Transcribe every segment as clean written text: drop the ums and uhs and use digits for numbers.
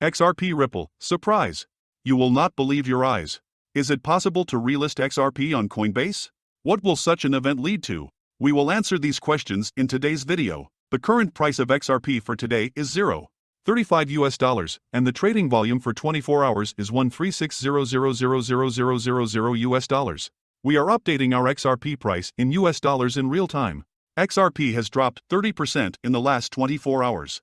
XRP Ripple, surprise. You will not believe your eyes. Is it possible to relist XRP on Coinbase? What will such an event lead to? We will answer these questions in today's video. The current price of XRP for today is $0.35 and the trading volume for 24 hours is $136,000,000 We are updating our XRP price in US dollars in real time. XRP has dropped 30% in the last 24 hours.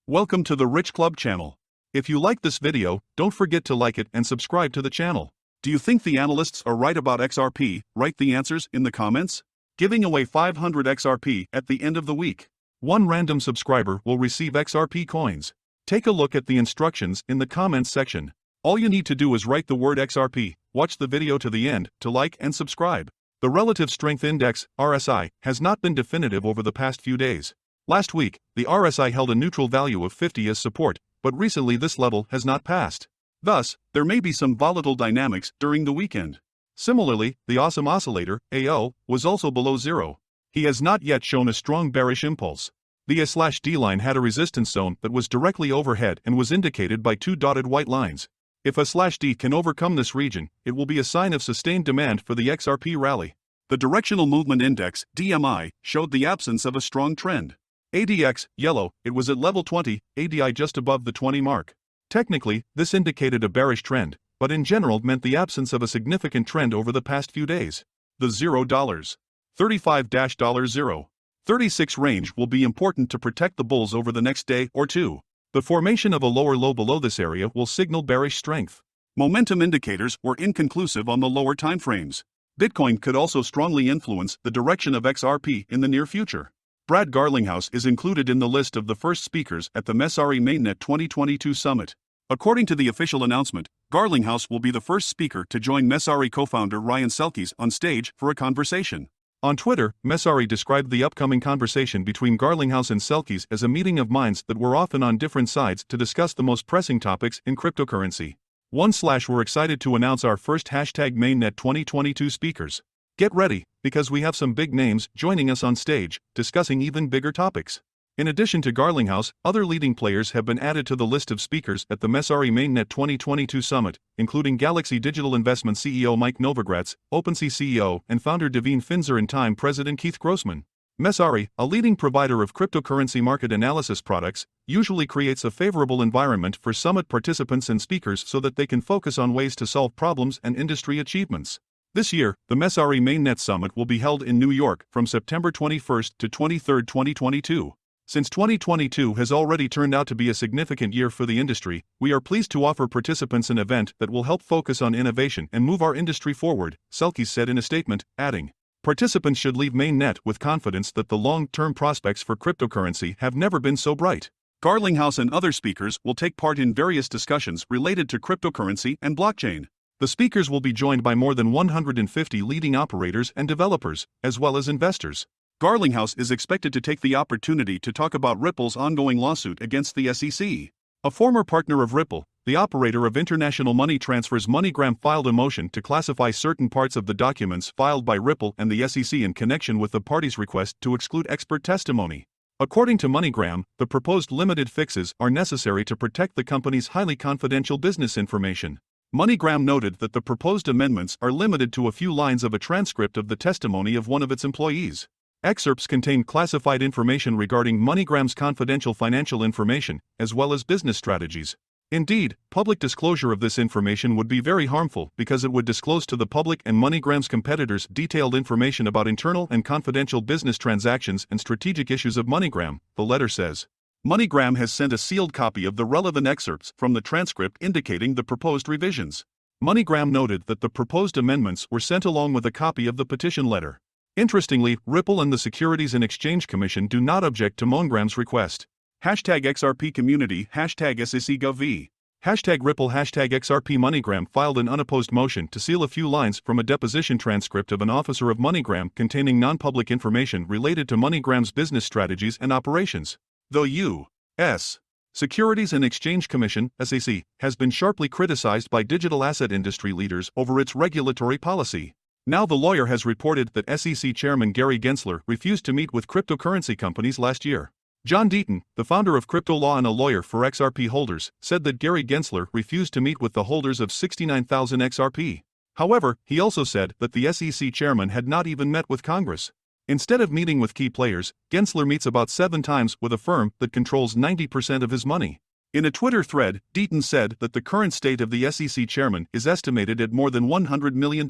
Welcome to the Rich Club channel. If you like this video, don't forget to like it and subscribe to the channel. Do you think the analysts are right about XRP? Write the answers in the comments. Giving away 500 XRP at the end of the week. One random subscriber will receive XRP coins. Take a look at the instructions in the comments section. All you need to do is write the word XRP, watch the video to the end to like and subscribe. The Relative Strength Index, RSI, has not been definitive over the past few days. Last week, the RSI held a neutral value of 50 as support, but recently this level has not passed. Thus, there may be some volatile dynamics during the weekend. Similarly, the Awesome Oscillator, AO, was also below zero. He has not yet shown a strong bearish impulse. The A/D line had a resistance zone that was directly overhead and was indicated by two dotted white lines. If A/D can overcome this region, it will be a sign of sustained demand for the XRP rally. The Directional Movement Index, DMI, showed the absence of a strong trend. ADX, yellow, it was at level 20, ADI just above the 20 mark. Technically, this indicated a bearish trend, but in general meant the absence of a significant trend over the past few days. The $0.35-$0.36 range will be important to protect the bulls over the next day or two. The formation of a lower low below this area will signal bearish strength. Momentum indicators were inconclusive on the lower timeframes. Bitcoin could also strongly influence the direction of XRP in the near future. Brad Garlinghouse is included in the list of the first speakers at the Mainnet 2022 summit. According to the official announcement, Garlinghouse will be the first speaker to join Messari co-founder Ryan Selkis on stage for a conversation. On Twitter, Messari described the upcoming conversation between Garlinghouse and Selkis as a meeting of minds that were often on different sides to discuss the most pressing topics in cryptocurrency. We're excited to announce our first #Mainnet 2022 speakers. Get ready, because we have some big names joining us on stage, discussing even bigger topics. In addition to Garlinghouse, other leading players have been added to the list of speakers at the Messari Mainnet 2022 summit, including Galaxy Digital Investment CEO Mike Novogratz, OpenSea CEO and founder Devine Finzer and Time President Keith Grossman. Messari, a leading provider of cryptocurrency market analysis products, usually creates a favorable environment for summit participants and speakers so that they can focus on ways to solve problems and industry achievements. This year, the Messari Mainnet Summit will be held in New York from September 21 to 23, 2022. Since 2022 has already turned out to be a significant year for the industry, we are pleased to offer participants an event that will help focus on innovation and move our industry forward, Selkis said in a statement, adding, "Participants should leave Mainnet with confidence that the long-term prospects for cryptocurrency have never been so bright." Garlinghouse and other speakers will take part in various discussions related to cryptocurrency and blockchain. The speakers will be joined by more than 150 leading operators and developers, as well as investors. Garlinghouse is expected to take the opportunity to talk about Ripple's ongoing lawsuit against the SEC. A former partner of Ripple, the operator of international money transfers MoneyGram filed a motion to classify certain parts of the documents filed by Ripple and the SEC in connection with the party's request to exclude expert testimony. According to MoneyGram, the proposed limited fixes are necessary to protect the company's highly confidential business information. MoneyGram noted that the proposed amendments are limited to a few lines of a transcript of the testimony of one of its employees. Excerpts contain classified information regarding MoneyGram's confidential financial information, as well as business strategies. Indeed, public disclosure of this information would be very harmful because it would disclose to the public and MoneyGram's competitors detailed information about internal and confidential business transactions and strategic issues of MoneyGram, the letter says. MoneyGram has sent a sealed copy of the relevant excerpts from the transcript indicating the proposed revisions. MoneyGram noted that the proposed amendments were sent along with a copy of the petition letter. Interestingly, Ripple and the Securities and Exchange Commission do not object to MoneyGram's request. #XRP community, #SECGov. #Ripple, #XRP MoneyGram filed an unopposed motion to seal a few lines from a deposition transcript of an officer of MoneyGram containing non-public information related to MoneyGram's business strategies and operations. The U.S. Securities and Exchange Commission, SEC, has been sharply criticized by digital asset industry leaders over its regulatory policy. Now the lawyer has reported that SEC Chairman Gary Gensler refused to meet with cryptocurrency companies last year. John Deaton, the founder of Crypto Law and a lawyer for XRP holders, said that Gary Gensler refused to meet with the holders of 69,000 XRP. However, he also said that the SEC chairman had not even met with Congress. Instead of meeting with key players, Gensler meets about 7 times with a firm that controls 90% of his money. In a Twitter thread, Deaton said that the current state of the SEC chairman is estimated at more than $100 million.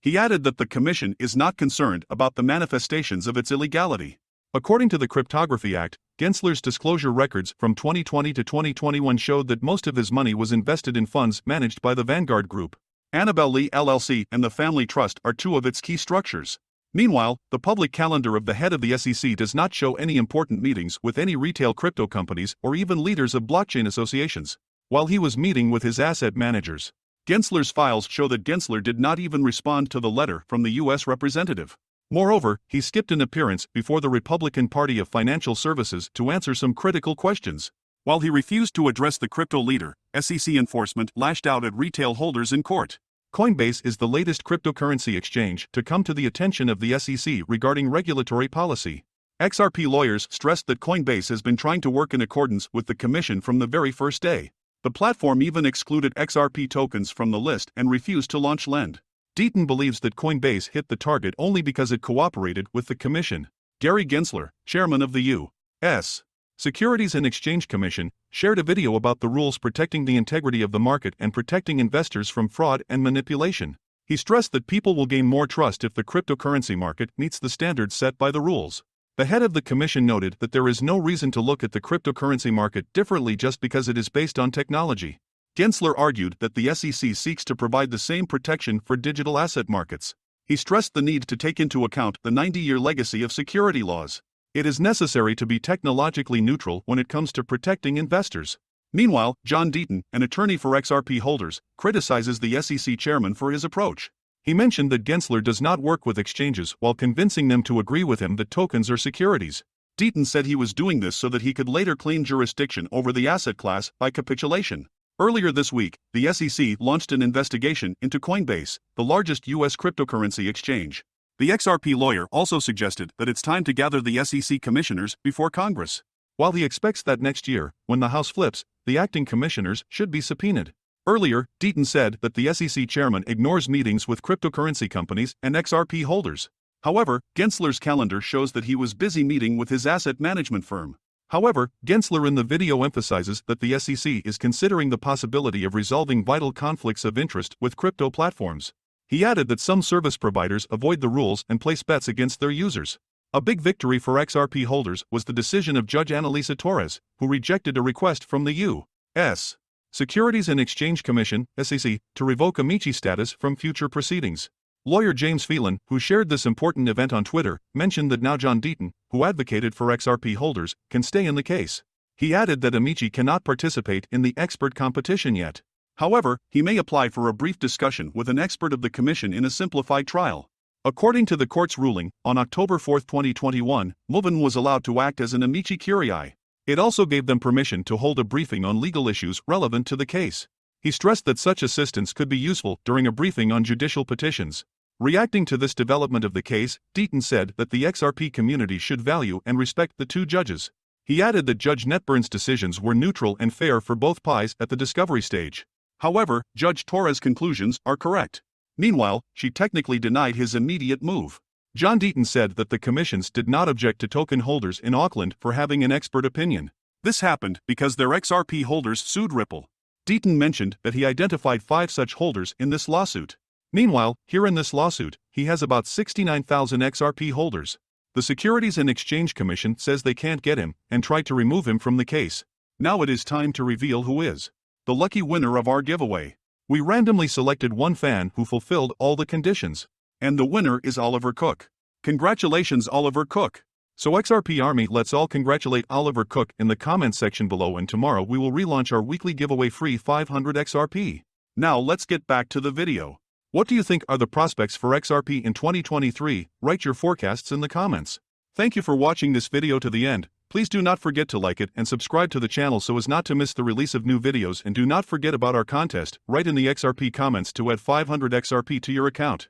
He added that the commission is not concerned about the manifestations of its illegality. According to the Cryptography Act, Gensler's disclosure records from 2020 to 2021 showed that most of his money was invested in funds managed by the Vanguard Group. Annabelle Lee LLC and the Family Trust are 2 of its key structures. Meanwhile, the public calendar of the head of the SEC does not show any important meetings with any retail crypto companies or even leaders of blockchain associations. While he was meeting with his asset managers, Gensler's files show that Gensler did not even respond to the letter from the U.S. representative. Moreover, he skipped an appearance before the Republican Party of Financial Services to answer some critical questions. While he refused to address the crypto leader, SEC enforcement lashed out at retail holders in court. Coinbase is the latest cryptocurrency exchange to come to the attention of the SEC regarding regulatory policy. XRP lawyers stressed that Coinbase has been trying to work in accordance with the commission from the very first day. The platform even excluded XRP tokens from the list and refused to launch Lend. Deaton believes that Coinbase hit the target only because it cooperated with the commission. Gary Gensler, chairman of the U.S. Securities and Exchange Commission, shared a video about the rules protecting the integrity of the market and protecting investors from fraud and manipulation. He stressed that people will gain more trust if the cryptocurrency market meets the standards set by the rules. The head of the commission noted that there is no reason to look at the cryptocurrency market differently just because it is based on technology. Gensler argued that the SEC seeks to provide the same protection for digital asset markets. He stressed the need to take into account the 90-year legacy of security laws. It is necessary to be technologically neutral when it comes to protecting investors. Meanwhile, John Deaton, an attorney for XRP holders, criticizes the SEC chairman for his approach. He mentioned that Gensler does not work with exchanges while convincing them to agree with him that tokens are securities. Deaton said he was doing this so that he could later claim jurisdiction over the asset class by capitulation. Earlier this week, the SEC launched an investigation into Coinbase, the largest U.S. cryptocurrency exchange. The XRP lawyer also suggested that it's time to gather the SEC commissioners before Congress. While he expects that next year, when the House flips, the acting commissioners should be subpoenaed. Earlier, Deaton said that the SEC chairman ignores meetings with cryptocurrency companies and XRP holders. However, Gensler's calendar shows that he was busy meeting with his asset management firm. However, Gensler in the video emphasizes that the SEC is considering the possibility of resolving vital conflicts of interest with crypto platforms. He added that some service providers avoid the rules and place bets against their users. A big victory for XRP holders was the decision of Judge Annalisa Torres, who rejected a request from the U.S. Securities and Exchange Commission (SEC) to revoke Amici status from future proceedings. Lawyer James Phelan, who shared this important event on Twitter, mentioned that now John Deaton, who advocated for XRP holders, can stay in the case. He added that Amici cannot participate in the expert competition yet. However, he may apply for a brief discussion with an expert of the commission in a simplified trial. According to the court's ruling, on October 4, 2021, Movin was allowed to act as an amici curiae. It also gave them permission to hold a briefing on legal issues relevant to the case. He stressed that such assistance could be useful during a briefing on judicial petitions. Reacting to this development of the case, Deaton said that the XRP community should value and respect the 2 judges. He added that Judge Netburn's decisions were neutral and fair for both parties at the discovery stage. However, Judge Torres' conclusions are correct. Meanwhile, she technically denied his immediate move. John Deaton said that the commissions did not object to token holders in Auckland for having an expert opinion. This happened because their XRP holders sued Ripple. Deaton mentioned that he identified 5 such holders in this lawsuit. Meanwhile, here in this lawsuit, he has about 69,000 XRP holders. The Securities and Exchange Commission says they can't get him and tried to remove him from the case. Now it is time to reveal who is the lucky winner of our giveaway. We randomly selected one fan who fulfilled all the conditions. And the winner is Oliver Cook. Congratulations, Oliver Cook. So XRP Army, let's all congratulate Oliver Cook in the comments section below, and tomorrow we will relaunch our weekly giveaway free 500 XRP. Now let's get back to the video. What do you think are the prospects for XRP in 2023? Write your forecasts in the comments. Thank you for watching this video to the end. Please do not forget to like it and subscribe to the channel so as not to miss the release of new videos, and do not forget about our contest. Write in the XRP comments to add 500 XRP to your account.